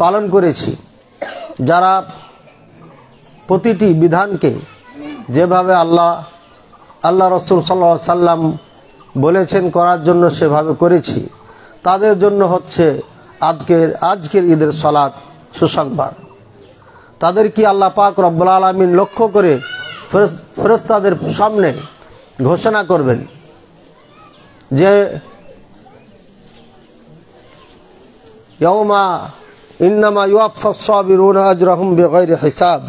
পালন করেছি, যারা প্রতিটি বিধানকে যেভাবে আল্লাহ রসুল সাল্লাল্লাহু আলাইহি সাল্লাম বলেছেন করার জন্য সেভাবে করেছি, তাদের জন্য হচ্ছে আজকের ঈদের সালাত সুসংবাদ। তাদের কি আল্লাহ পাক রব্বুল আলামিন লক্ষ্য করে ফেরেশতাদের সামনে ঘোষণা করবেন যে ইয়াউমা ইন্নামা ইউওয়াফাস সাবিরুনা আজরাহুম বিগাইরি হিসাব।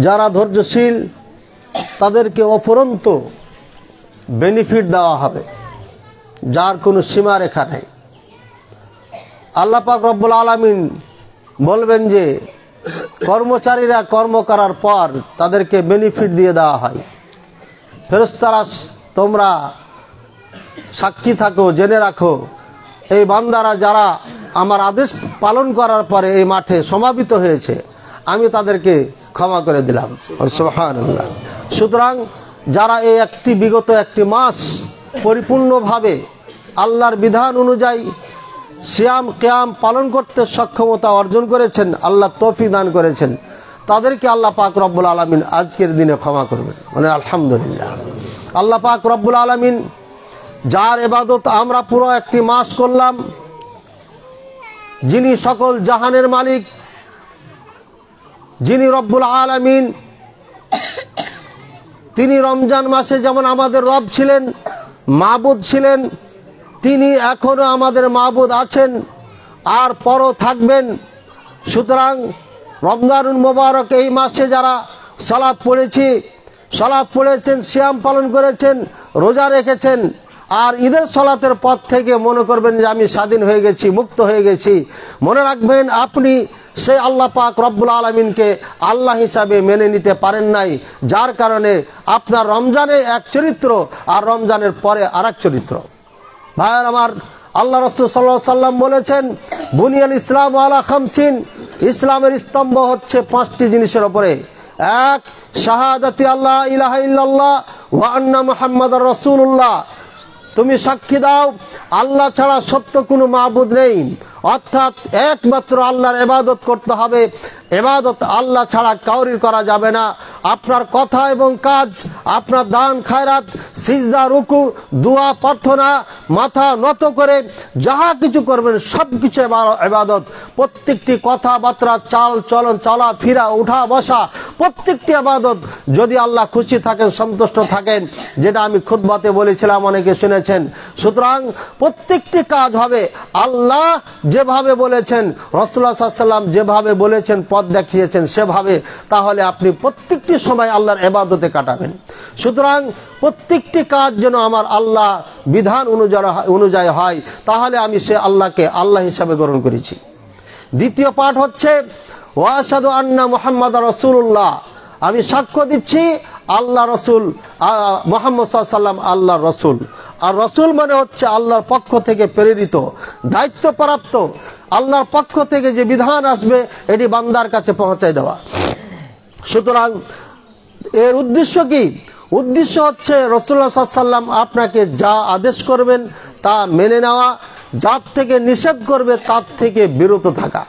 যারা ধৈর্যশীল তাদেরকে অফুরন্ত বেনিফিট দেওয়া হবে, যার কোনো সীমারেখা নেই। আল্লাহ পাক রব্বুল আলামিন বলবেন যে কর্মচারীরা কর্ম করার পর তাদেরকে বেনিফিট দিয়ে দেওয়া হয়। ফেরেশতারা তোমরা সাক্ষী থাকো, জেনে রাখো, এই বান্দারা যারা আমার আদেশ পালন করার পরে এই মাঠে সমাবেত হয়েছে, আমি তাদেরকে ক্ষমা করে দিলাম। সুবহানাল্লাহ। সুতরাং যারা এই বিগত একটি মাস পরিপূর্ণভাবে আল্লাহর বিধান অনুযায়ী সিয়াম কিয়াম পালন করতে সক্ষমতা অর্জন করেছেন, আল্লাহ তৌফিক দান করেছেন, তাদেরকে আল্লাহ পাক রব্বুল আলামিন আজকের দিনে ক্ষমা করবেন। মানে আলহামদুলিল্লাহ। আল্লাহ পাক রব্বুল আলামিন যার ইবাদত আমরা পুরো একটি মাস করলাম, যিনি সকল জাহানের মালিক, যিনি রব্বুল আলামিন, তিনি রমজান মাসে যেমন আমাদের রব ছিলেন, মাবুদ ছিলেন, তিনি এখনো আমাদের মাবুদ আছেন আর পরও থাকবেন। সুতরাং রমজানুল মোবারক এই মাসে যারা সালাত পড়েছেন, সিয়াম পালন করেছেন, রোজা রেখেছেন, আর ঈদের সালাতের পর থেকে মনে করবেন যে আমি স্বাধীন হয়ে গেছি, মুক্ত হয়ে গেছি, মনে রাখবেন আপনি সেই আল্লাহ পাক রব্বুল আলামিনকে আল্লাহ হিসাবে মেনে নিতে পারেন নাই, যার কারণে আপনার রমজানে এক চরিত্র আর রমজানের পরে আরেক চরিত্র। ভাইয়ার আমার, আল্লাহ রাসূল সাল্লাল্লাহু আলাইহি সাল্লাম বলেছেন বুনিয়াল ইসলাম আলা খামসিন, ইসলামের স্তম্ভ হচ্ছে 5টি জিনিসের উপরে। এক, শাহাদাতি আল্লাহ ইলাহা ইল্লাল্লাহ ওয়া আন্না মুহাম্মাদার রাসূলুল্লাহ, তুমি সাক্ষী দাও আল্লাহ ছাড়া সত্য কোনো মাবুদ নেই, অর্থাৎ একমাত্র আল্লাহর ইবাদত করতে হবে, ইবাদত আল্লাহ ছাড়া কাউরির করা যাবে না। আপনার কথা এবং কাজ, আপনার দান খায়রাত, সিজদা, রুকু, দোয়া, প্রার্থনা, মাথা নত করে যাহা কিছু করবেন সব কিছু ইবাদত। প্রত্যেকটি কথাবার্তা, চাল চলন, চলা ফিরা, উঠা বসা, প্রত্যেকটি ইবাদত যদি আল্লাহ খুশি থাকেন, সন্তুষ্ট থাকেন, যেটা আমি খুতবাতে বলেছিলাম, অনেকে শুনেছেন। সুতরাং প্রত্যেকটি কাজ হবে আল্লাহ যেভাবে বলেছেন, রাসূলুল্লাহ সাল্লাল্লাহু আলাইহি ওয়াসাল্লাম যেভাবে বলেছেন, পথ দেখিয়েছেন সেভাবে, তাহলে আপনি প্রত্যেকটি সময় আল্লাহর ইবাদতে কাটাবেন। সুতরাং প্রত্যেকটি কাজ যেন আমার আল্লাহ বিধান অনুযায়ী হয়, তাহলে আমি সে আল্লাহকে আল্লাহ হিসাবে গ্রহণ করেছি। দ্বিতীয় পাঠ হচ্ছে ওয়া আশহাদু আন্না মুহাম্মাদার রাসূলুল্লাহ, আমি সাক্ষ্য দিচ্ছি আল্লাহ রসুল মুহাম্মদ সাল্লাল্লাহু আলাইহি ওয়াসাল্লাম আল্লাহর রসুল। আর রসুল মানে হচ্ছে আল্লাহর পক্ষ থেকে প্রেরিত, দায়িত্বপ্রাপ্ত, আল্লাহর পক্ষ থেকে যে বিধান আসবে এটি বান্দার কাছে পৌঁছায় দেওয়া। সুতরাং এর উদ্দেশ্য কি? উদ্দেশ্য হচ্ছে রাসূলুল্লাহ সাল্লাল্লাহু আলাইহি ওয়াসাল্লাম আপনাকে যা আদেশ করবেন তা মেনে নেওয়া, যার থেকে নিষেধ করবে তার থেকে বিরত থাকা।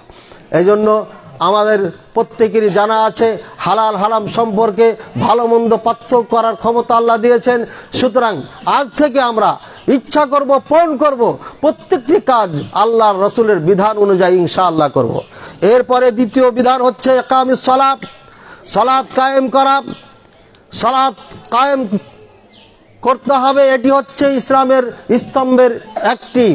এজন্য আমাদের প্রত্যেকেরই জানা আছে হালাল হারাম সম্পর্কে ভালো মন্দ পার্থক্য করার ক্ষমতা আল্লাহ দিয়েছেন। সুতরাং আজ থেকে আমরা ইচ্ছা করব, পূরণ করব, প্রত্যেকটি কাজ আল্লাহর রসুলের বিধান অনুযায়ী ইনশাআল্লাহ করব। এরপরে দ্বিতীয় বিধান হচ্ছে ইকামিস সালাত, সালাত কায়েম করা। সালাত কায়েম করতে হবে, এটি হচ্ছে ইসলামের স্তম্ভের একটি।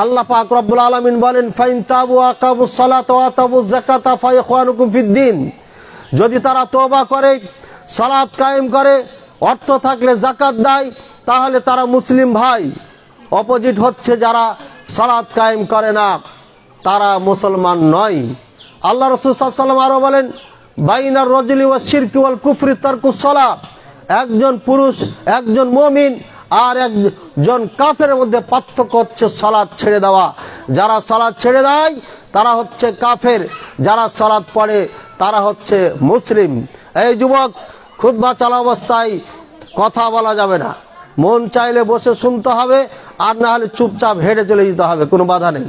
আল্লাহ পাক রব্বুল আলামিন বলেন ফাইন তাবু আকাবুস সালাত ওয়া আতাবুজ যাকাতা ফাইখওয়ানুকুম ফিদ্দিন, যদি তারা তওবা করে, সালাত কায়েম করে, অর্থ থাকলে যাকাত দেয়, তাহলে তারা মুসলিম ভাই। অপোজিট হচ্ছে যারা সালাত কায়েম করে না, তারা মুসলমান নয়। আল্লাহ রাসূল সাল্লাল্লাহু আলাইহি ওয়াসাল্লাম আরো বলেন বাইনার রাজুলি ওয়াশ শিরকি ওয়াল কুফরি তারকুস সালাত, একজন পুরুষ, একজন মুমিন আর একজন কাফের মধ্যে পার্থক্য হচ্ছে সালাত ছেড়ে দেওয়া। যারা সালাত ছেড়ে দেয় তারা হচ্ছে কাফের, যারা সালাত পড়ে তারা হচ্ছে মুসলিম। এই যুবক, খুতবা চলা অবস্থায় কথা বলা যাবে না, মন চাইলে বসে শুনতে হবে, আর না হলে চুপচাপ হেঁটে চলে যেতে হবে, কোনো বাধা নেই।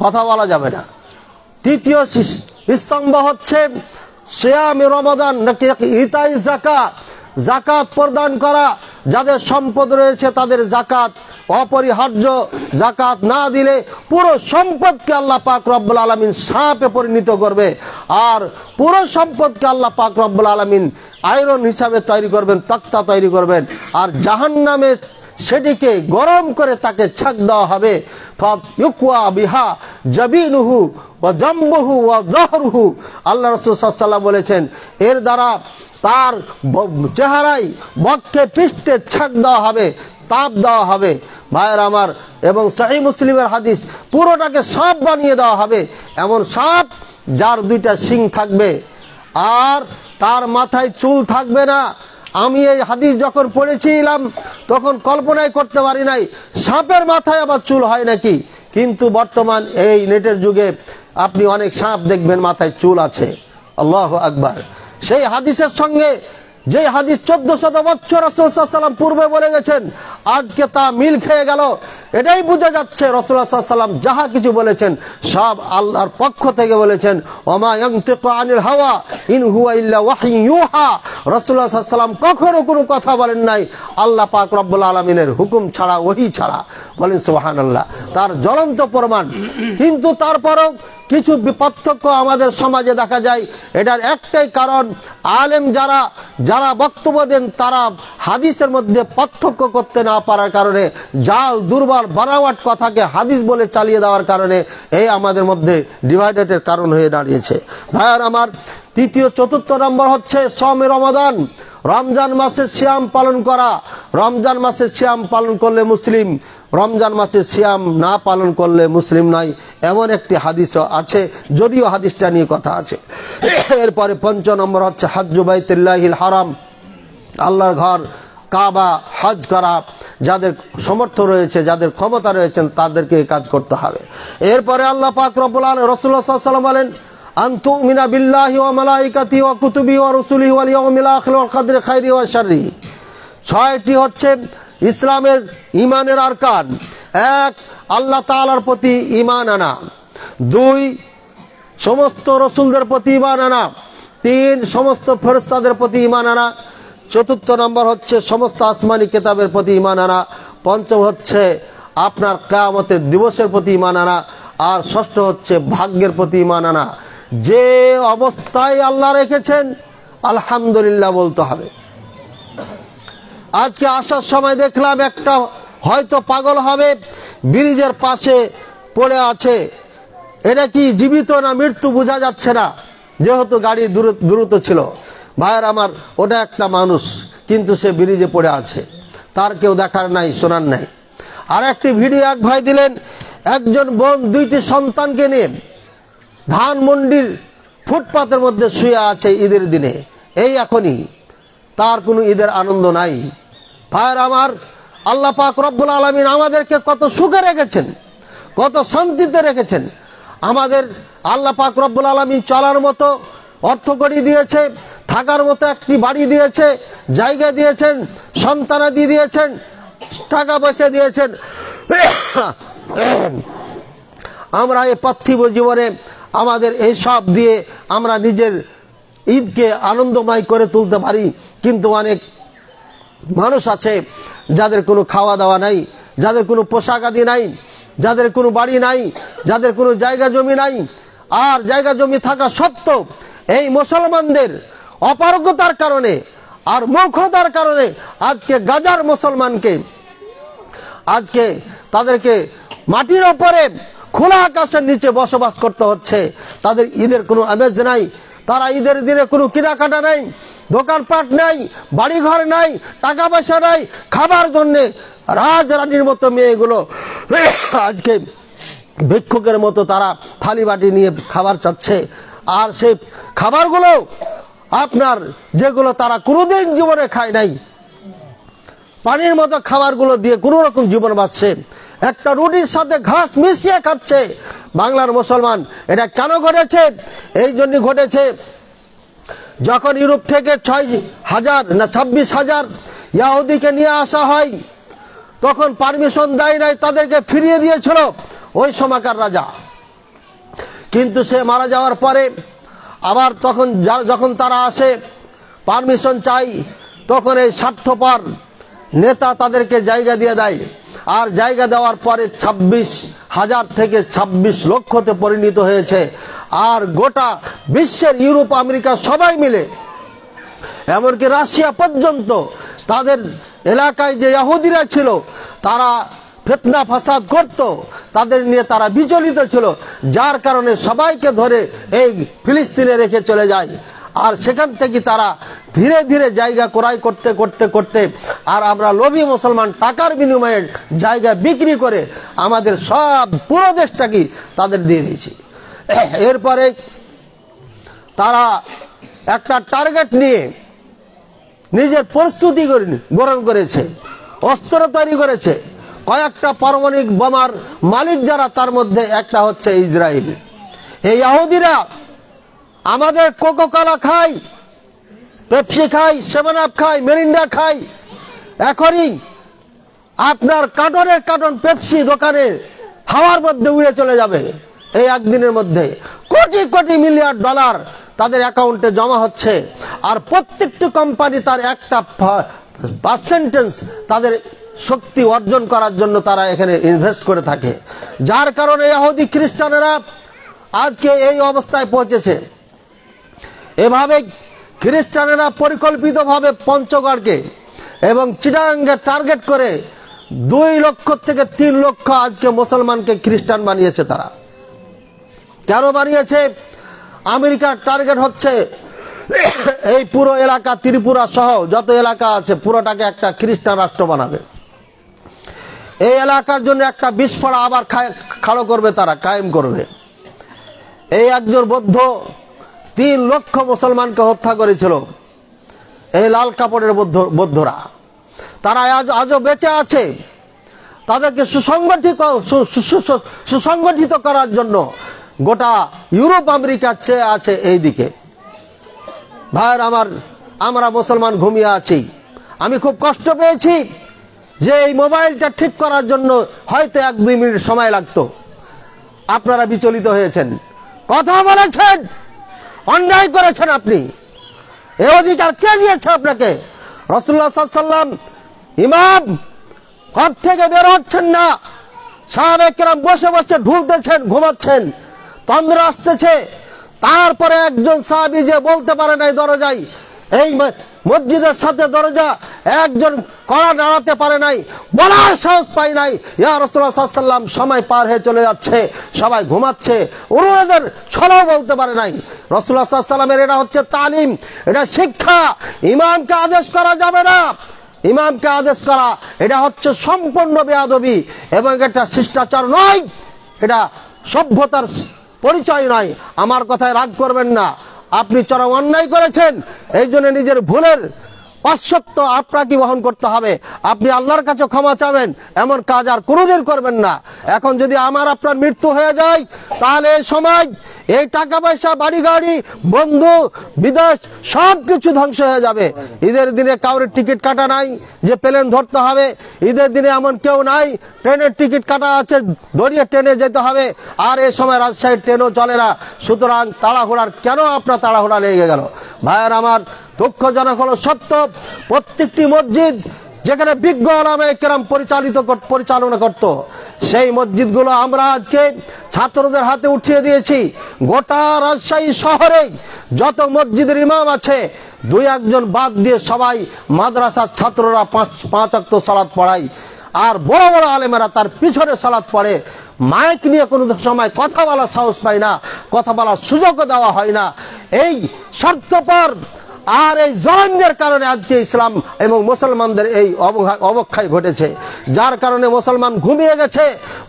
কথা বলা যাবে না। তৃতীয় স্তম্ভ হচ্ছে সিয়ামে রমাদান নাকি ইতাই যাকাত, যাকাত প্রদান করা। যাদের সম্পদ রয়েছে তাদের যাকাত অপরিহার্য। যাকাত না দিলে পুরো সম্পদকে আল্লাহ পাক রব্বুল আলামিন সাপে পরিণত করবে, আর পুরো সম্পদকে আল্লাহ পাক রব্বুল আলামিন আয়রন হিসাবে তৈরি করবেন, তক্তা তৈরি করবেন, আর জাহান্নামে সেটিকে গরম করে তাকে ছাক দেওয়া হবে। ফায়ুকওয়া বিহা জাবিনুহু ওয়া জামবুহু ওয়া যাহরুহু। আল্লাহ রাসূল সাল্লাল্লাহু আলাইহি ওয়াসাল্লাম বলেছেন, এর দ্বারা তার চেহারায়, বক্ষে, পৃষ্ঠে ছাক দেওয়া হবে, তাপ দেওয়া হবে। ভাইয়ের আমার, এবং সহিহ মুসলিমের হাদিস, পুরোটাকে সাপ বানিয়ে দেওয়া হবে। এমন সাপ যার দুইটা শিং থাকবে আর তার মাথায় চুল থাকবে না। আমি এই হাদিস যখন পড়েছিলাম তখন কল্পনাই করতে পারি নাই সাপের মাথায় আবার চুল হয় নাকি। কিন্তু বর্তমান এই নেটের যুগে আপনি অনেক সাপ দেখবেন মাথায় চুল আছে। আল্লাহু আকবার। সেই হাদিসের সঙ্গে যে হাদিস 1400 বছর রাসূল সাল্লাল্লাহু আলাইহি ওয়াসাল্লাম পূর্বে বলে গেছেন, আজকে তা মিল খেয়ে গেল। এটাই বোঝা যাচ্ছে রাসূলুল্লাহ সাল্লাল্লাহু আলাইহি ওয়াসাল্লাম যাহা কিছু বলেছেন সব আল্লাহর পক্ষ থেকে বলেছেন। ওমা ইয়ানতিকু আনিল হাওয়া ইন হুয়া ইল্লা ওয়াহয়ুন ইউহা। রাসূলুল্লাহ সাল্লাল্লাহু আলাইহি ওয়াসাল্লাম কখনো কোনো কথা বলেন নাই আল্লাহ পাক রব্বুল আলামিনের হুকুম ছাড়া, ওহী ছাড়া। বলেন সুবহানাল্লাহ। তার জ্বলন্ত প্রমাণ। কিন্তু তারপরও কিছু পার্থক্য আমাদের সমাজে দেখা যায়। এটার একটাই কারণ, আলেম যারা বক্তব্য দেন তারা হাদিসের মধ্যে পার্থক্য করতে না পারার কারণে, জাল, দুর্বল, বানাওয়াট কথাকে হাদিস বলে চালিয়ে দেওয়ার কারণে এই আমাদের মধ্যে ডিভাইডেডের কারণ হয়ে দাঁড়িয়েছে। ভাইয়ার আমার, তৃতীয়, চতুর্থ নম্বর হচ্ছে সওমে রমাদান, রমজান মাসের সিয়াম পালন করা। রমজান মাসের সিয়াম পালন করলে মুসলিম, রমজান মাসের সিয়াম না পালন করলে মুসলিম নাই, এমন একটি হাদিসও আছে, যদিও হাদিসটা নিয়ে কথা আছে। এরপরে 5 নম্বর হচ্ছে হজ্জু বাইতুল্লাহিল হারাম, আল্লাহর ঘর কাবা হজ করা। যাদের সামর্থ্য রয়েছে, যাদের ক্ষমতা রয়েছেন তাদেরকে এই কাজ করতে হবে। এরপরে আল্লাহ পাক রব্বুল আলামিন, রাসূলুল্লাহ সাল্লাল্লাহু আলাইহি ওয়াসাল্লাম বলেন, আনতুমিনা বিল্লাহি ওয়া মালাইকাতিহি ওয়া কুতুবিহি ওয়া রুসুলিহি ওয়াল ইয়াউমিল আখির ওয়াল কদরি খাইরি ওয়া শাররি। 6টি হচ্ছে ইসলামের ইমানের আরকান। 1, আল্লাহ তাআলার প্রতি ঈমান আনা। 2, সমস্ত রাসূলদের প্রতি ঈমান আনা। 3, সমস্ত ফেরেশতাদের প্রতি ঈমান আনা। 4 নম্বর হচ্ছে সমস্ত আসমানি কিতাবের প্রতি ঈমান আনা। 5 হচ্ছে আপনার কিয়ামতের দিবসের প্রতি ঈমান আনা। আর 6 হচ্ছে ভাগ্যের প্রতি ঈমান আনা। যে অবস্থায় আল্লাহ রেখেছেন আলহামদুলিল্লাহ বলতে হবে। আজকে আসার সময় দেখলাম একটা হয়তো পাগল হবে, ব্রিজের পাশে পড়ে আছে। এটা কি জীবিত না মৃত্যু বোঝা যাচ্ছে না, যেহেতু গাড়ি দ্রুত ছিল। ভাইয়ের আমার, ওটা একটা মানুষ, কিন্তু সে ব্রিজে পড়ে আছে, তার কেউ দেখার নাই, শোনার নাই। আর একটি ভিডিও এক ভাই দিলেন, একজন বোন 2টি সন্তানকে নিয়ে ধানমন্ডির ফুটপাতের মধ্যে শুয়ে আছে ঈদের দিনে, এই এখনই, তার কোনো ঈদের আনন্দ নাই। ভাইয়ের আমার, আল্লাহ পাক রব্বুল আলামিন আমাদেরকে কত সুখে রেখেছেন, কত শান্তিতে রেখেছেন। আমাদের আল্লাহ পাক রব্বুল আলামিন চলার মতো অর্থকড়ি দিয়েছে, থাকার মতো একটি বাড়ি দিয়েছে, জায়গা দিয়েছেন, সন্তানাদি দিয়েছেন, টাকা পয়সা দিয়েছেন। আমরা এই পার্থিব জীবনে আমাদের এই সব দিয়ে আমরা নিজের ঈদকে আনন্দময় করে তুলতে পারি। কিন্তু অনেক মানুষ আছে যাদের কোনো খাওয়া দাওয়া নাই, যাদের কোনো পোশাক আদি নাই, যাদের কোনো বাড়ি নাই, যাদের কোনো জায়গা জমি নাই। আর জায়গা জমি থাকা সত্ত্বেও এই মুসলমানদের অপারগতার কারণে আর মূর্খতার কারণে আজকে গাজার মুসলমানকে, আজকে তাদেরকে মাটির ওপরে খোলা আকাশের নিচে বসবাস করতে হচ্ছে। তাদের ঈদের কোনো আমেজ নাই, তারা ঈদের দিনে কোনো কেনাকাটা নাই, দোকানপাট নাই, বাড়িঘর নাই, টাকা পয়সা নাই। খাবার জন্যে রাজরানীর মতো মেয়েগুলো আজকে ভিক্ষুকের মতো তারা থালি বাটি নিয়ে খাবার চাচ্ছে। আর সেই খাবারগুলো আপনার যেগুলো তারা কোনোদিন জীবনে খায় নাই, পানির মতো খাবারগুলো দিয়ে কোনো রকম জীবন বাঁচছে। একটা রুটির সাথে ঘাস মিশিয়ে খাচ্ছে বাংলার মুসলমান। এটা কেন ঘটেছে? এই জন্য ঘটেছে, যখন ইউরোপ থেকে 6,000 না 26,000 ইহুদিকে নিয়ে আসা হয়, তখন পারমিশন দেয় নাই, তাদেরকে ফিরিয়ে দিয়েছিল ওই সময়কার রাজা। কিন্তু সে মারা যাওয়ার পরে আবার যখন তারা আসে পারমিশন চাই, তখন এই স্বার্থপর নেতা তাদেরকে জায়গা দিয়ে দেয়। আর জায়গা দেওয়ার পরে 26,000 থেকে 26 লক্ষতে পরিণত হয়েছে। আর গোটা বিশ্বের ইউরোপ আমেরিকা সবাই মিলে, এমনকি রাশিয়া পর্যন্ত তাদের এলাকায় যে ইহুদিরা ছিল তারা ফিতনা ফাসাদ করত, তাদের নিয়ে তারা বিচলিত ছিল, যার কারণে সবাইকে ধরে এই ফিলিস্তিনে রেখে চলে যায়। আর সেখান থেকে তারা ধীরে ধীরে জায়গা ক্রয় করতে করতে করতে আর আমরা লোভী মুসলমান টাকার বিনিময়ে জায়গা বিক্রি করে আমাদের সব পুরো দেশটাকে তাদের দিয়ে দিয়েছি। এরপরে তারা একটা টার্গেট নিয়ে নিজের প্রস্তুতি গ্রহণ করেছে, অস্ত্র তৈরি করেছে। কয়েকটা পারমাণবিক বোমার মালিক যারা, তার মধ্যে একটা হচ্ছে ইসরায়েল। এই ইহুদিরা আমাদের কোকাকোলা খায়, পেপসি খায়, 7 আপ খায়, মেরিন্ডা খায়। এখনই আপনার কার্টনের কার্টন পেপসি দোকানে হাওয়ার মধ্যে উড়ে চলে যাবে। এই একদিনের মধ্যে কোটি কোটি মিলিয়ন ডলার তাদের অ্যাকাউন্টে জমা হচ্ছে। আর প্রত্যেকটি কোম্পানি তার একটা পার্সেন্টেজ তাদের শক্তি অর্জন করার জন্য তারা এখানে ইনভেস্ট করে থাকে, যার কারণে ইহুদি খ্রিস্টানেরা আজকে এই অবস্থায় পৌঁছেছে। এভাবে খ্রিস্টানেরা পরিকল্পিতভাবে পঞ্চগড়কে এবং চিটাগাংকে টার্গেট করে 2 লক্ষ থেকে 3 লক্ষ আজকে মুসলমানকে খ্রিস্টান বানিয়েছে। তারা কেন বানিয়েছে? আমেরিকার টার্গেট হচ্ছে এই পুরো এলাকা, ত্রিপুরা সহ যত এলাকা আছে পুরোটাকে একটা খ্রিস্টান রাষ্ট্র বানাবে। এই এলাকার জন্য একটা বিস্ফোরণ আবার খাড়ো করবে, তারা কায়েম করবে। এই একজন বৌদ্ধ 3 লক্ষ মুসলমানকে হত্যা করেছিল, এই লাল কাপড়ের বৌদ্ধরা। তারা আজও বেঁচে আছে। তাদেরকে সুসংগঠিত করার জন্য গোটা ইউরোপ আমেরিকা চেয়ে আছে এই দিকে। ভাইয়ের আমার, আমরা মুসলমান ঘুমিয়ে আছি। আমি খুব কষ্ট পেয়েছি যে এই মোবাইলটা ঠিক করার জন্য হয়তো 1-2 মিনিট সময় লাগতো। আপনারা বিচলিত হয়েছেন, কথা বলেছেন, অন্যায় করেছেন। আপনি এই অধিকার কে দিয়েছে আপনাকে? রাসূলুল্লাহ সাল্লাল্লাহু আলাইহি ওয়াসাল্লাম ইমাম ঘর থেকে বের হচ্ছেন না, সাহাবায়ে কেরাম বসে বসে ঢুলতেছেন, ঘুমাচ্ছেন, তন্দ্রা আসতেছে। তারপরে একজন সাহাবী যে বলতে পারে নাই দরজায়, এই মসজিদের সাথে দরজা, একজন কড়া নাড়াতে পারে নাই, বলার সাহস পায় নাই, ইয়া রাসূলুল্লাহ সাল্লাল্লাহু আলাইহি ওয়াসাল্লাম সময় পার হয়ে চলে যাচ্ছে, সবাই ঘুমাচ্ছে, ওনাদের ছলাও বলতে পারে নাই। রাসূলুল্লাহ সাল্লাল্লাহু আলাইহি ওয়াসাল্লামের এটা হচ্ছে তালিম, এটা শিক্ষা। ইমামকে আদেশ করা যাবে না। ইমামকে আদেশ করা এটা হচ্ছে সম্পূর্ণ বেয়াদবি এবং এটা শিষ্টাচার নয়, এটা সভ্যতার পরিচয় নয়। আমার কথায় রাগ করবেন না। আপনি চরম অন্যায় করেছেন, এই জন্য নিজের ভুলের পাশ্চাত্য আপনাকে বহন করতে হবে। আপনি আল্লাহর কাছে ক্ষমা চাবেন, এমন কাজ আর কোনোদিন করবেন না। এখন যদি আমার আপনার মৃত্যু হয়ে যায়, তাহলে এই সমাজ, এই টাকা পয়সা, বাড়ি গাড়ি, বন্ধু, বিদেশ সব কিছু ধ্বংস হয়ে যাবে। ঈদের দিনে কাউরের টিকিট কাটা নাই যে প্লেন ধরতে হবে। ঈদের দিনে এমন কেউ নাই, ট্রেনের টিকিট কাটা আছে, দড়িয়ে ট্রেনে যেতে হবে। আর এই সময় রাজশাহীর ট্রেনও চলে না। সুতরাং তাড়াহুড়ার কেন আপনার তাড়াহুড়া লেগে গেল? ভাইয়ের আমার, দুঃখজনক হলো সত্য, প্রত্যেকটি মসজিদ যেখানে বিজ্ঞ উলামায়ে কেরাম পরিচালনা করত, সেই মসজিদগুলো আমরা আজকে ছাত্রদের হাতে উঠিয়ে দিয়েছি। গোটা রাজশাহী শহরে যত মসজিদের ইমাম আছে, 2-1 বাদ দিয়ে সবাই মাদ্রাসার ছাত্ররা 5 ওয়াক্ত সালাত পড়ায়। আর বড় বড় আলেমেরা তার পিছনে সালাত পড়ে। মাইক নিয়ে কোনো সময় কথা বলার সাহস পায় না, কথা বলার সুযোগও দেওয়া হয় না। এই স্বার্থপর আর এই জলমের কারণে আজকে ইসলাম এবং মুসলমানদের এই অবক্ষয় ঘটেছে, যার কারণে মুসলমান ঘুমিয়ে গেছে।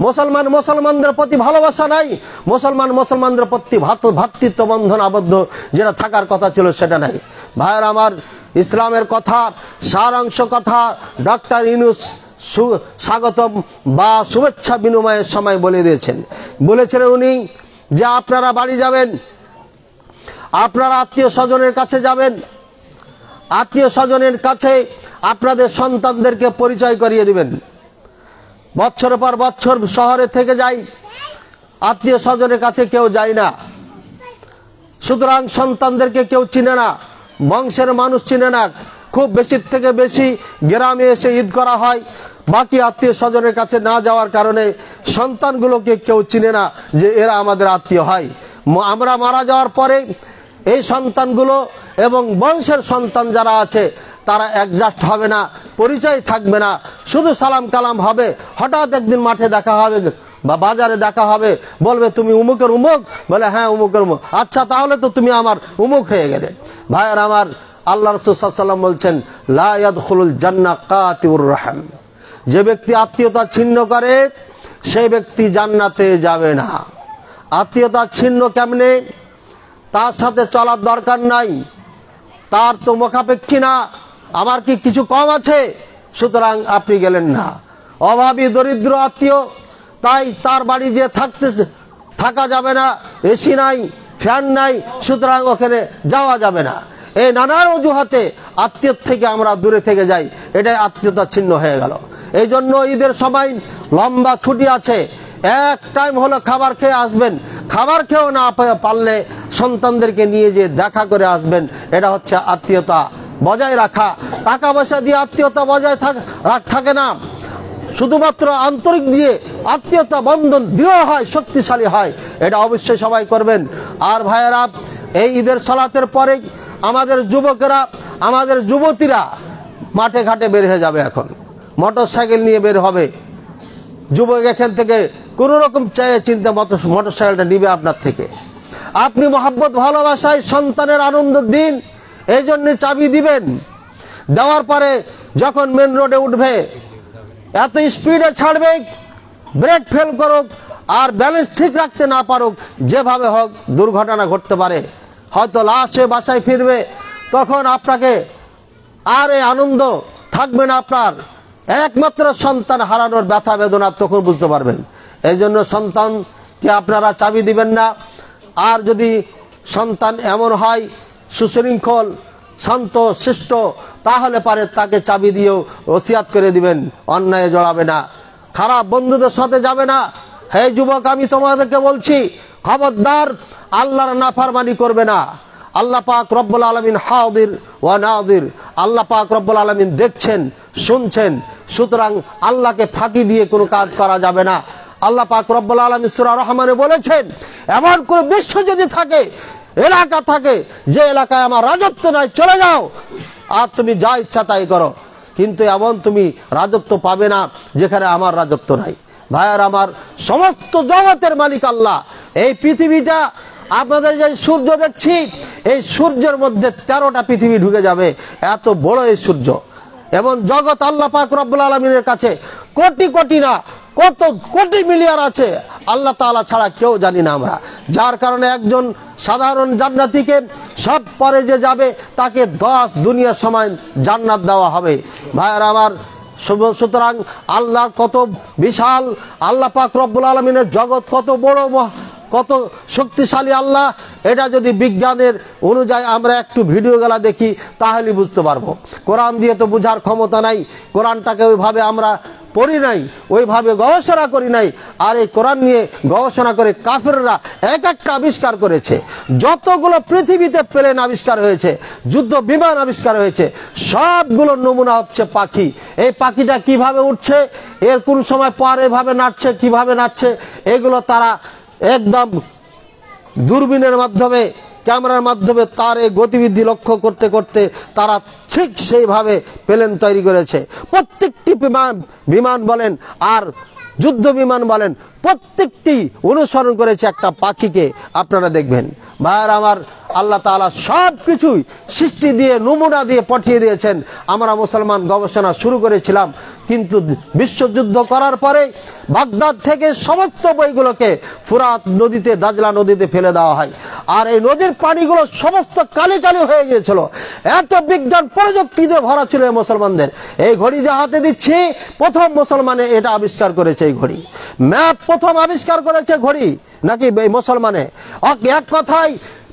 মুসলমানদের প্রতি ভালোবাসা নাই, মুসলমানদের প্রতি ভ্রাতৃত্ব বন্ধন আবদ্ধ যেটা থাকার কথা ছিল সেটা নাই। ভাইয়ের আমার, ইসলামের কথা, সারাংশ কথা ডক্টর ইউনূস স্বাগতম বা শুভেচ্ছা বিনিময়ের সময় বলেছিলেন উনি যে আপনারা বাড়ি যাবেন, আপনারা আত্মীয় স্বজনের কাছে যাবেন, আত্মীয় স্বজনের কাছে আপনাদের সন্তানদেরকে পরিচয় করিয়ে দিবেন। বছর পর বছর শহরে থেকে যাই, আত্মীয় স্বজনের কাছে কেউ যায় না। সুতরাং সন্তানদেরকে কেউ চিনে না, বংশের মানুষ চিনে না। খুব বেশির থেকে বেশি গ্রামে এসে ঈদ করা হয়। বাকি আত্মীয় স্বজনের কাছে না যাওয়ার কারণে সন্তানগুলোকে কেউ চিনে না যে এরা আমাদের আত্মীয় হয়। আমরা মারা যাওয়ার পরে এই সন্তানগুলো এবং বংশের সন্তান যারা আছে তারা অ্যাডজাস্ট হবে না, পরিচয় থাকবে না, শুধু সালাম কালাম হবে। হঠাৎ একদিন মাঠে দেখা হবে বা বাজারে দেখা হবে, বলবে তুমি উমুকের উমুক, বলে হ্যাঁ উমুকের উমুক, আচ্ছা তাহলে তো তুমি আমার উমুক হয়ে গেলে। ভাইয়ের আমার, আল্লাহ রাসূল সাল্লাল্লাহু আলাইহি ওয়াসাল্লাম বলছেন লা ইয়াদখুলুল জান্নাহ কাতিউর রাহম, যে ব্যক্তি আত্মীয়তা ছিন্ন করে সেই ব্যক্তি জান্নাতে যাবে না। আত্মীয়তা ছিন্ন কেমনে? তার সাথে চলার দরকার নাই, তার তো মুখাপেক্ষী না, আমার কি কিছু কম আছে, সুতরাং আপনি গেলেন না। অভাবী দরিদ্র আত্মীয়, তাই তার বাড়ি যে থাকা যাবে না, এসি নাই, ফ্যান নাই, সুতরাং ওখানে যাওয়া যাবে না। এই নানান অজুহাতে আত্মীয় থেকে আমরা দূরে থেকে যাই, এটাই আত্মীয়তা ছিন্ন হয়ে গেল। এই জন্য ঈদের সময় লম্বা ছুটি আছে, এক টাইম হলো খাবার খেয়ে আসবেন, খাবার খেয়েও না পারলে সন্তানদেরকে নিয়ে যে দেখা করে আসবেন। এটা হচ্ছে আত্মীয়তা বজায় রাখা। টাকা পয়সা দিয়ে আত্মীয়তা বজায় থাকে না, শুধুমাত্র আন্তরিক দিয়ে আত্মীয়তা বন্ধন দৃঢ় হয়, শক্তিশালী হয়। এটা অবশ্যই সবাই করবেন। আর ভাইয়েরা, এই ঈদের সালাতের পরে আমাদের যুবকেরা, আমাদের যুবতীরা মাঠে ঘাটে বের হয়ে যাবে। এখন মোটর সাইকেল নিয়ে বের হবে। যুবক এখান থেকে কোনো রকম চায়ে চিন্তা মোটর সাইকেলটা নিবে আপনার থেকে। আপনি মহব্বত ভালোবাসায় সন্তানের আনন্দ দিন, এই জন্য চাবি দিবেন। দেওয়ার পরে যখন মেন রোডে উঠবে, এত স্পিডে ছাড়বে, ব্রেক ফেল করুক আর ব্যালেন্স ঠিক রাখতে না পারুক, যেভাবে হোক দুর্ঘটনা ঘটতে পারে। হয়তো লাশ হয়ে বাসায় ফিরবে, তখন আপনাকে আর এই আনন্দ থাকবে না। আপনার একমাত্র সন্তান হারানোর ব্যথা বেদনা তখন বুঝতে পারবেন। এই জন্য সন্তানকে আপনারা চাবি দিবেন না। আর যদি সন্তান এমন হয় সুশৃঙ্খল, শান্ত, শিষ্ট, তাহলে পারে তাকে চাবি দিয়েও ওসিয়াত করে দিবেন, অন্যায় জড়াবে না, খারাপ বন্ধুদের সাথে যাবে না। হে যুবক, আমি তোমাদেরকে বলছি, খবরদার আল্লাহর নাফরমানি করবে না। আল্লাহ পাক রব্বুল আলামিন হাদির ওয়া নাদির, আল্লাহ পাক রব্বুল আলামিন দেখছেন, শুনছেন। সুতরাং আল্লাহকে ফাঁকি দিয়ে কোনো কাজ করা যাবে না। আল্লাহ পাক রব্বুল আলামিন সূরা রহমানে বলেছেন, এমন কোন বিশ্ব যদি থাকে, এলাকা থাকে, যে এলাকায় আমার রাজত্ব নাই, চলে যাও আর তুমি যা ইচ্ছা তাই করো, কিন্তু এমন তুমি রাজত্ব পাবে না যেখানে আমার রাজত্ব নাই। ভাইয়ার আমার, সমস্ত জগতের মালিক আল্লাহ। এই পৃথিবীটা, আপনাদের যে সূর্য দেখছি, এই সূর্যের মধ্যে 13টা পৃথিবী ঢুকে যাবে, এত বড় এই সূর্য। এবং জগৎ আল্লাহ পাক রব্বুল আলামিনের কাছে কোটি কোটি না, কত কোটি মিলিয়ন আছে, আল্লাহ তাআলা ছাড়া কেউ জানি না আমরা। যার কারণে একজন সাধারণ জান্নাতীকে সব পরে যে যাবে, তাকে 10 দুনিয়া সমান জান্নাত দেওয়া হবে। ভাইয়ার আমার, সুতরাং আল্লাহ কত বিশাল, আল্লাহ পাক রব্বুল আলামিনের জগৎ কত বড়, কত শক্তিশালী আল্লাহ, এটা যদি বিজ্ঞানের অনুযায়ী আমরা একটু ভিডিওগুলা দেখি তাহলে বুঝতে পারবো। কোরআন দিয়ে তো বোঝার ক্ষমতা নাই, কোরআনটাকে ওইভাবে আমরা পড়ি নাই, ওইভাবে গবেষণা করি নাই। আর এই কোরআন নিয়ে গবেষণা করে কাফেররা এক একটা আবিষ্কার করেছে। যতগুলো পৃথিবীতে প্লেন আবিষ্কার হয়েছে, যুদ্ধ বিমান আবিষ্কার হয়েছে, সবগুলোর নমুনা হচ্ছে পাখি। এই পাখিটা কিভাবে উঠছে, এর কোন সময় পর এভাবে নাচছে, কিভাবে নাচছে, এগুলো তারা একদম দূরবীনের মাধ্যমে, ক্যামেরার মাধ্যমে তার এই গতিবিধি লক্ষ্য করতে করতে তারা ঠিক সেইভাবে প্লেন তৈরি করেছে। প্রত্যেকটি বিমান বলেন আর যুদ্ধ বিমান বলেন, প্রত্যেকটি অনুসরণ করেছে একটা পাখিকে। আপনারা দেখবেন ভাইয়ার আমার, আল্লাহ তাআলা সব কিছুই সৃষ্টি দিয়ে, নমুনা দিয়ে পাঠিয়ে দিয়েছেন। আমরা মুসলমান গবেষণা শুরু করেছিলাম, কিন্তু বিশ্বযুদ্ধ করার পরে বাগদাদ থেকে সমস্ত বইগুলোকে ফুরাত নদীতে, দাজলা নদীতে ফেলে দেওয়া হয়। আর এই নদীর পানিগুলো সমস্ত কালি কালি হয়ে গিয়েছিল। এত বিজ্ঞান প্রযুক্তি দিয়ে ভরা ছিল এই মুসলমানদের। এই ঘড়ি যে হাতে দিচ্ছি, প্রথম মুসলমানে এটা আবিষ্কার করেছে। এই ঘড়ি ম্যাপ প্রথম আবিষ্কার করেছে ঘড়ি নাকি এই মুসলমানে। এক কথায়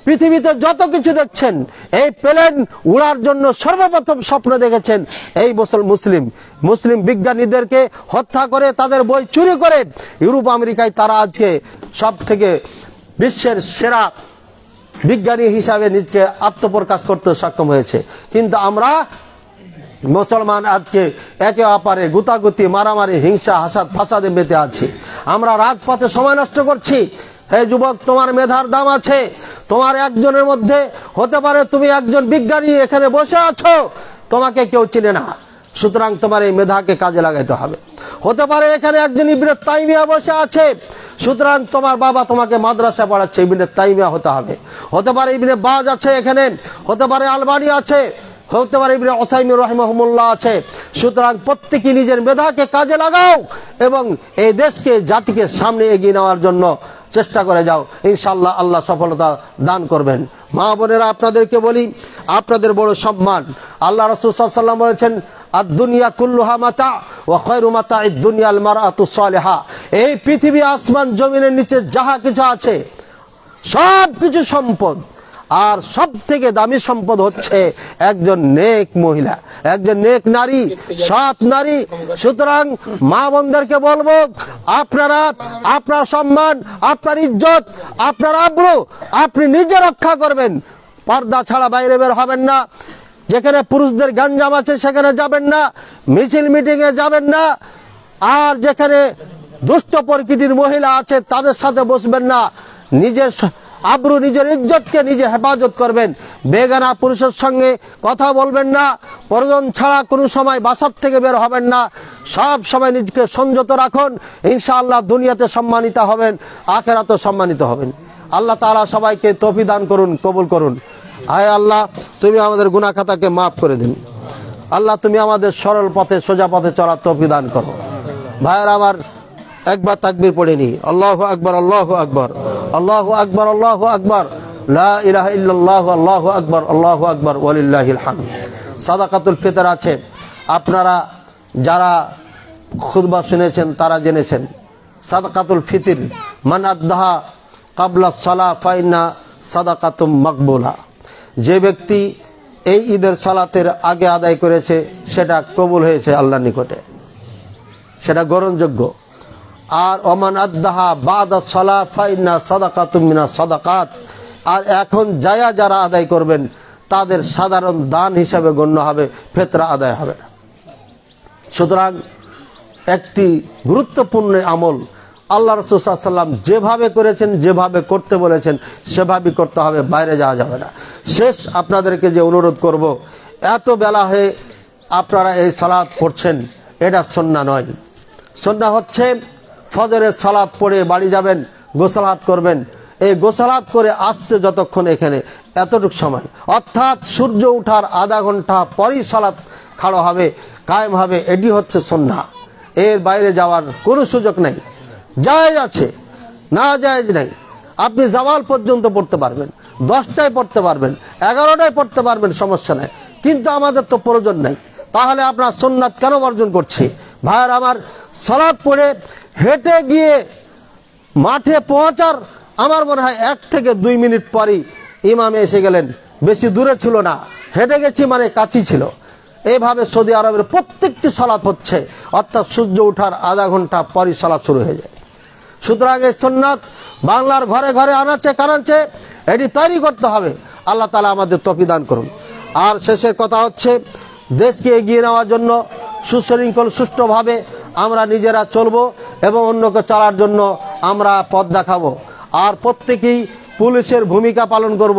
পৃথিবীতে যত কিছু দেখছেন, এই প্লেন উড়ার জন্য সর্বপ্রথম স্বপ্ন দেখেছেন এই মুসলিম বিজ্ঞানীদেরকে হত্যা করে, তাদের বই চুরি করে ইউরোপ আমেরিকায় তারা আজকে সব থেকে বিশ্বের সেরা বিজ্ঞানী হিসাবে নিজকে আত্মপ্রকাশ করতে সক্ষম হয়েছে। কিন্তু আমরা মুসলমান আজকে একে অপরে গুতাগুতি, মারামারি, হিংসা, হাসাদ, ফাসাদে মেতে আছি। আমরা রাজপথে সময় নষ্ট করছি। হে যুবক, তোমার মেধার দাম আছে। তোমার একজনের মধ্যে হতে পারে তুমি একজন বিজ্ঞানী এখানে বসে আছো, তোমাকে কেউ চিনে না, সুতরাং তোমার এই মেধাকে কাজে লাগাইতে হবে। হতে পারে এখানে একজন ইবনে তাইমিয়া বসে আছে, সুতরাং তোমার বাবা তোমাকে মাদ্রাসা পড়াচ্ছে, ইবনে তাইমিয়া হতে হবে। হতে পারে ইবনে বাজ আছে এখানে, হতে পারে আলবানি আছে, হতে পারে ইবনে উসাইমিন রাহিমাহুল্লাহ আছে। সুতরাং প্রত্যেকে নিজের মেধাকে কাজে লাগাও এবং এই দেশকে, জাতিকে সামনে এগিয়ে নেওয়ার জন্য চেষ্টা করে যাও। ইনশাআল্লাহ আল্লাহ সফলতা দান করবেন। মা বোনেরা, আপনাদেরকে বলি, আপনাদের বড় সম্মান। আল্লাহ রাসূল সাল্লাল্লাহু আলাইহি ওয়াসাল্লাম বলেছেন, আদ-দুনিয়া কুল্লুহা মাতা ওয়া খায়রু মাতা'id দুনিয়া আল মারআতু সালিহা। এই পৃথিবী, আসমান, জমিনের নিচে যাহা কিছু আছে সব কিছু সম্পদ, আর সব থেকে দামি সম্পদ হচ্ছে একজন নেক মহিলা, একজন নেক নারী, সৎ নারী। সুতরাং মা বোনদেরকে বলবো, আপনারা আপনার সম্মান, আপনার ইজ্জত, আপনার আব্রু আপনি নিজে রক্ষা করবেন। পর্দা ছাড়া বাইরে বের হবেন না। যেখানে পুরুষদের গঞ্জাম আছে সেখানে যাবেন না, মিছিল মিটিংয়ে যাবেন না, আর যেখানে দুষ্ট প্রকৃতির মহিলা আছে তাদের সাথে বসবেন না। নিজের আব্রু, নিজের ইজ্জতকে নিজে হেফাজত করবেন। বেগানা পুরুষের সঙ্গে কথা বলবেন না। প্রয়োজন ছাড়া কোনো সময় বাসার থেকে বের হবেন না। সব সময় নিজেকে সংযত রাখুন। ইনশাআল্লাহ দুনিয়াতে সম্মানিত হবেন, আখিরাতে সম্মানিত হবেন। আল্লাহ তাআলা সবাইকে তৌফিক দান করুন, কবুল করুন। আয় আল্লাহ, তুমি আমাদের গুনাহ খাতাকে মাফ করে দিন। আল্লাহ, তুমি আমাদের সরল পথে, সোজা পথে চলার তৌফিক দান করো। ভাইয়েরা আমার, একবার তাকবীর পড়ে নি। আল্লাহু আকবার, আল্লাহু আকবার, আল্লাহু আকবার, আল্লাহু আকবার, লা ইলাহা ইল্লাল্লাহ, আল্লাহু আকবার, আল্লাহু আকবার, ওয়ালিল্লাহিল হামদ। সাদাকাতুল ফিতর আছে, আপনারা যারা খুতবা শুনেছেন তারা জেনেছেন। সাদাকাতুল ফিতর মান আদ্দাহা ক্বাবলা সালাহ ফাইন্না সাদাকাতুম মাকবুলা। যে ব্যক্তি এই ঈদের সালাতের আগে আদায় করেছে সেটা কবুল হয়েছে আল্লাহর নিকটে, সেটা গ্রহণযোগ্য। আর ওমান আদ্দাহা বাদা সালাহ ফাইন্না সাদাকাতুম মিনাস সাদাকাত। আর এখন যারা আদায় করবেন তাদের সাধারণ দান হিসাবে গণ্য হবে, ফিতরা আদায় হবে না। সুতরাং একটি গুরুত্বপূর্ণ আমল আল্লাহ রাসূল সাল্লাল্লাহু আলাইহি ওয়াসাল্লাম যেভাবে করেছেন, যেভাবে করতে বলেছেন সেভাবেই করতে হবে, বাইরে যাওয়া যাবে না। শেষ আপনাদেরকে যে অনুরোধ করব, এত বেলা হয়ে আপনারা এই সালাত পড়ছেন, এটা সুন্নাহ নয়। সুন্নাহ হচ্ছে ফজরের সালাত পড়ে বাড়ি যাবেন, গোসলাত করবেন। এই গোসলাত করে আসতে যতক্ষণ এখানে এতটুকু সময়, অর্থাৎ সূর্য ওঠার আধা ঘন্টা পরই সালাত খাড়া হবে, কায়েম হবে। এটি হচ্ছে সুন্নাহ। এর বাইরে যাওয়ার কোনো সুযোগ নেই। জায়েজ আছে, না জায়েজ নেই। আপনি জাওয়াল পর্যন্ত পড়তে পারবেন, 10টায় পড়তে পারবেন, 11টায় পড়তে পারবেন, সমস্যা নেই। কিন্তু আমাদের তো প্রয়োজন নেই। তাহলে আপনার সুন্নাত কেন বর্জন করছি? ভাইয়ের আমার, সালাত পড়ে হেঁটে গিয়ে মাঠে পৌঁছার আমার মনে হয় 1 থেকে 2 মিনিট পরই ইমামে এসে গেলেন। বেশি দূরে ছিল না, হেঁটে গেছি মানে কাছেই ছিল। এইভাবে সৌদি আরবের প্রত্যেকটি সালাত হচ্ছে, অর্থাৎ সূর্য ওঠার আধা ঘন্টা পরই সালাত শুরু হয়ে যায়। সুতরাং এই সুন্নাত বাংলার ঘরে ঘরে আনাচে কানাচে এটি তৈরি করতে হবে। আল্লাহ তাআলা আমাদের তৌফিক দান করুন। আর শেষের কথা হচ্ছে, দেশকে এগিয়ে নেওয়ার জন্য সুশৃঙ্খল সুষ্ঠুভাবে আমরা নিজেরা চলবো এবং অন্যকে চলার জন্য আমরা পথ দেখাবো। আর প্রত্যেকেই পুলিশের ভূমিকা পালন করব।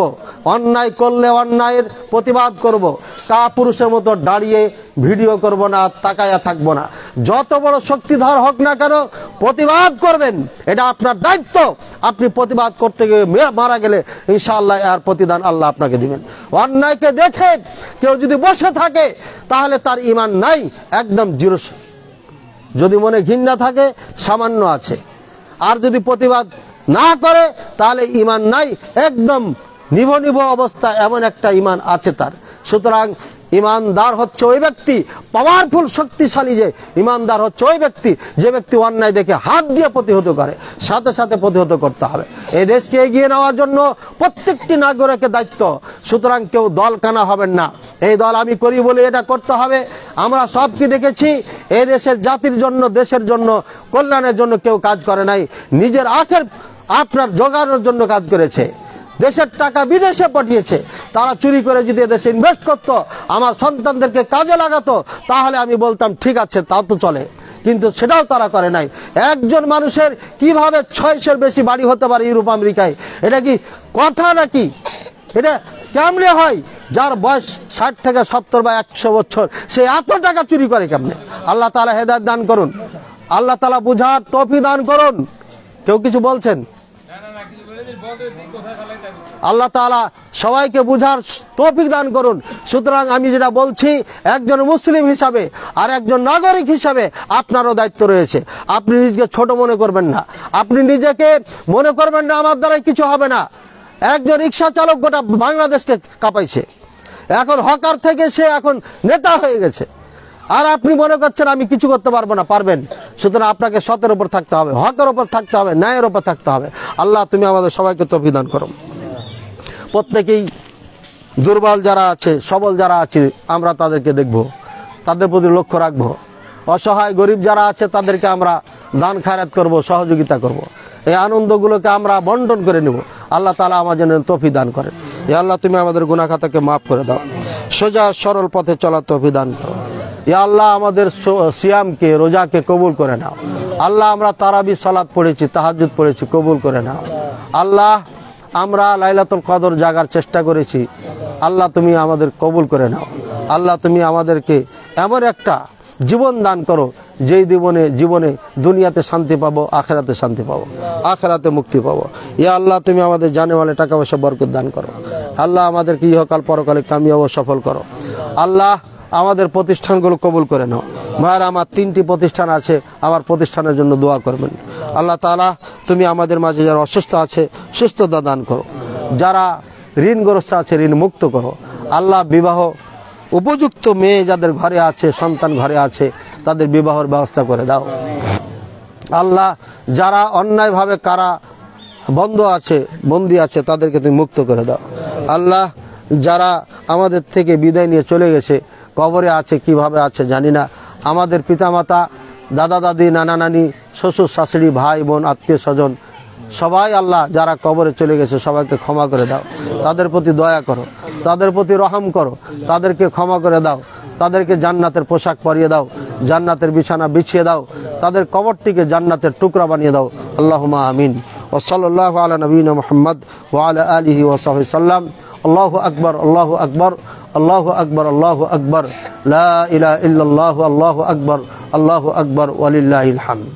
অন্যায় করলে অন্যায়ের প্রতিবাদ করব। কাপুরুষের মতো দাঁড়িয়ে ভিডিও করব না, তাকায়া থাকবো না। যত বড় শক্তিধর হোক না কেন প্রতিবাদ করবেন, এটা আপনার দায়িত্ব। আপনি প্রতিবাদ করতে গিয়ে মারা গেলে ইনশাআল্লাহ এর প্রতিদান আল্লাহ আপনাকে দিবেন। অন্যায়কে দেখে কেউ যদি বসে থাকে তাহলে তার ঈমান নাই, একদম জিরো। যদি মনে ঘৃণা থাকে সামান্য আছে, আর যদি প্রতিবাদ না করে তাহলে ঈমান নাই, একদম নিভো অবস্থা, এমন একটা ঈমান আছে তার। সুতরাং ইমানদার হচ্ছে ওই ব্যক্তি, পাওয়ারফুল শক্তিশালী যে ইমানদার হচ্ছে ওই ব্যক্তি যে ব্যক্তি অন্যায় দেখে হাত দিয়ে প্রতিহত করে, সাথে সাথে প্রতিহত করতে হবে। এই দেশকে এগিয়ে নেওয়ার জন্য প্রত্যেকটি নাগরিকের দায়িত্ব। সুতরাং কেউ দল কানা হবেন না, এই দল আমি করি বলে এটা করতে হবে। আমরা সব কি দেখেছি, এই দেশের জাতির জন্য, দেশের জন্য, কল্যাণের জন্য কেউ কাজ করে নাই, নিজের আখের আপনার জোগানোর জন্য কাজ করেছে। দেশের টাকা বিদেশে পাঠিয়েছে। তারা চুরি করে যদি দেশে ইনভেস্ট করতো, আমার সন্তানদেরকে কাজে লাগাতো, তাহলে আমি বলতাম ঠিক আছে, তা তো চলে। কিন্তু সেটাও তারা করে নাই। একজন মানুষের কিভাবে 600-এর বেশি বাড়ি হতে পারে ইউরোপ আমেরিকায়? এটা কি কথা নাকি? এটা কেমনে হয়? যার বয়স 60 থেকে 70 বা 100 বছর, সে এত টাকা চুরি করে কেমনে? আল্লাহ তাআলা হেদায়েত দান করুন, আল্লাহ তাআলা বুঝার তৌফিক দান করুন। কেউ কিছু বলছেন? আল্লাহ তাআলা সবাইকে বুঝার তৌফিক দান করুন। সুতরাং আমি যেটা বলছি, একজন মুসলিম হিসাবে আর একজন নাগরিক হিসাবে আপনারও দায়িত্ব রয়েছে। আপনি নিজেকে ছোট মনে করবেন না, আপনি নিজেকে মনে করবেন না আমার দ্বারাই কিছু হবে না। একজন রিক্সা চালক গোটা বাংলাদেশকে কাঁপাইছে, এখন হকার থেকে সে এখন নেতা হয়ে গেছে, আর আপনি মনে করছেন আমি কিছু করতে পারবো না। পারবেন। সুতরাং আপনাকে সতের উপর থাকতে হবে, হকের উপর থাকতে হবে, ন্যায়ের উপর থাকতে হবে। আল্লাহ তুমি আমাদের সবাইকে তৌফিক দান করো। প্রত্যেকেই দুর্বল যারা আছে, সবল যারা আছে, আমরা তাদেরকে দেখব, তাদের প্রতি লক্ষ্য রাখবো। অসহায় গরিব যারা আছে তাদেরকে আমরা দান খায়রাত করব, সহযোগিতা করব। এই আনন্দগুলোকে আমরা বন্টন করে নেব। আল্লাহ তাআলা আমাদের জন্য তৌফিক দান করেন। ইয়া আল্লাহ তুমি আমাদের গুনাহ খাতাকে মাফ করে দাও, সোজা সরল পথে চলার তৌফিক দান করো। ইয়া আল্লাহ আমাদের সিয়ামকে, রোজাকে কবুল করে নাও। আল্লাহ আমরা তারাবি সালাত পড়েছি, তাহাজ্জুদ পড়েছি, কবুল করে নাও। আল্লাহ আমরা লাইলাতুল কদর জাগার চেষ্টা করেছি, আল্লাহ তুমি আমাদের কবুল করে নাও। আল্লাহ তুমি আমাদেরকে এমন একটা জীবন দান করো যেই জীবনে দুনিয়াতে শান্তি পাবো, আখেরাতে শান্তি পাবো, আখেরাতে মুক্তি পাবো। ইয়া আল্লাহ তুমি আমাদের জানেমালে টাকা পয়সা বরকত দান করো। আল্লাহ আমাদেরকে ইহকাল পরকালে কামিয়াব ও সফল করো। আল্লাহ আমাদের প্রতিষ্ঠানগুলো কবুল করে নাও। ভাইরা, আমার 3টি প্রতিষ্ঠান আছে, আমার প্রতিষ্ঠানের জন্য দোয়া করবেন। আল্লাহ তাআলা তুমি আমাদের মাঝে যারা অসুস্থ আছে সুস্থতা দান করো, যারা ঋণগ্রস্ত আছে ঋণ মুক্ত করো। আল্লাহ বিবাহ উপযুক্ত মেয়ে যাদের ঘরে আছে, সন্তান ঘরে আছে, তাদের বিবাহের ব্যবস্থা করে দাও। আল্লাহ যারা অন্যায়ভাবে কারা বন্দী আছে তাদেরকে তুমি মুক্ত করে দাও। আল্লাহ যারা আমাদের থেকে বিদায় নিয়ে চলে গেছে, কবরে আছে, কিভাবে আছে জানি না, আমাদের পিতামাতা, দাদা দাদি, নানা নানি, শ্বশুর শাশুড়ি, ভাই বোন, আত্মীয় স্বজন সবাই আল্লাহ যারা কবরে চলে গেছে সবাইকে ক্ষমা করে দাও। তাদের প্রতি দয়া করো, তাদের প্রতি রহম করো, তাদেরকে ক্ষমা করে দাও, তাদেরকে জান্নাতের পোশাক পরিয়ে দাও, জান্নাতের বিছানা বিছিয়ে দাও, তাদের কবরটিকে জান্নাতের টুকরা বানিয়ে দাও। আল্লাহুম্মা আমিন। ওয়া সাল্লাল্লাহু আলা নবিয়িনা মুহাম্মদ ওয়া আলা আলিহি ওয়া সাহবিহি সাল্লাম। আল্লাহু আকবার, আল্লাহু আকবার, আল্লাহু আকবার, আল্লাহু আকবার, লা ইলাহা ইল্লাল্লাহু, আল্লাহু আকবার, আল্লাহু আকবার, ওয়ালিল্লাহিল হামদ।